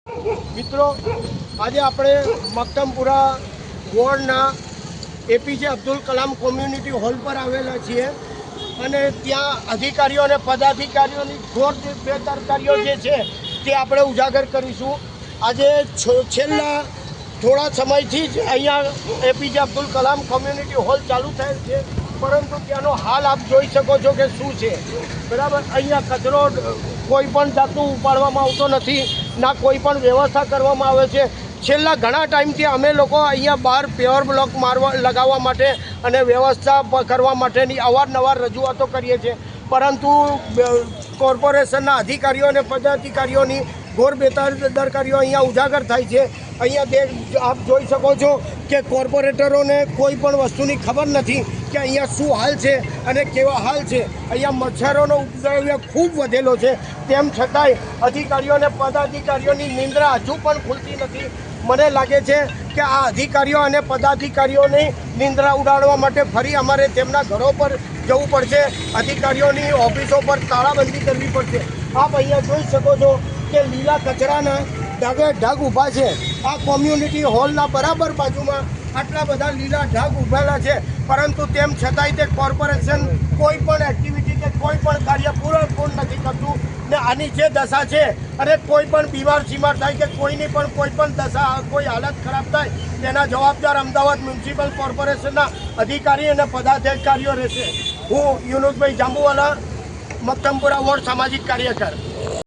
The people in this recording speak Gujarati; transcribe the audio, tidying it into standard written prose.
મિત્રો, આજે આપણે મક્તમપુરા વોર્ડના APJ Abdul Kalam community hall પર આવેલા છીએ અને ત્યાં અધિકારીઓ અને પદાધિકારીઓની ઘોર બેદરકારીઓ જે છે તે આપણે ઉજાગર કરીશું। આજે છેલ્લા થોડા સમયથી જ અહીંયા એપીજે અબ્દુલ કલામ કોમ્યુનિટી હોલ ચાલુ થયેલ છે, પરંતુ ત્યાંનો હાલ આપ જોઈ શકો છો કે શું છે। બરાબર, અહીંયા કચરો કોઈ પણ જાતનું ઉપાડવામાં આવતો નથી, ના કોઈ પણ વ્યવસ્થા કરવામાં આવે છે। છેલ્લા ઘણા ટાઈમથી અમે લોકો અહીંયા બહાર પ્યોર બ્લોક લગાવવા માટે અને વ્યવસ્થા કરવા માટેની અવારનવાર રજૂઆતો કરીએ છીએ, પરંતુ કોર્પોરેશનના અધિકારીઓ અને પદાધિકારીઓની ઘોર બેદરકારીઓ અહીંયા ઉજાગર થાય છે। અહીંયા આપ જોઈ શકો છો કે કોર્પોરેટરોને કોઈ પણ વસ્તુની ખબર નથી કે અહીંયા શું હાલ છે અને કેવા હાલ છે। અહીંયા મચ્છરોનો ઉપદ્રવ ખૂબ વધેલો છે, તેમ છતાંય અધિકારીઓ અને પદાધિકારીઓની નિંદ્રા હજુ પણ ખુલતી નથી। મને લાગે છે કે આ અધિકારીઓ અને પદાધિકારીઓની નિંદ્રા ઉડાડવા માટે ફરી અમારે તેમના ઘરો પર જવું પડશે, અધિકારીઓની ઓફિસો પર તાળાબંધી કરવી પડશે। આપ અહીંયા જોઈ શકો છો કે લીલા કચરાના ઢાગે ઢાગ ઊભા છે। આ કોમ્યુનિટી હોલના બરાબર બાજુમાં આટલા બધા લીલા ઢાગ ઊભેલા છે, પરંતુ તેમ છતાંય તે કોર્પોરેશન કોઈ પણ એક્ટિવિટી કે કોઈ પણ કાર્ય પૂર્ણ નથી કરતું ને આની જે દશા છે અને કોઈ પણ બીમાર થાય કે કોઈની પણ કોઈ પણ દશા કોઈ હાલત ખરાબ થાય તેના જવાબદાર અમદાવાદ મ્યુનિસિપલ કોર્પોરેશનના અધિકારી અને પદાધિકારીઓ રહેશે। હું યુનુસભાઈ જાંબુવાલા, મક્તમપુરા વોર્ડ સામાજિક કાર્યકર।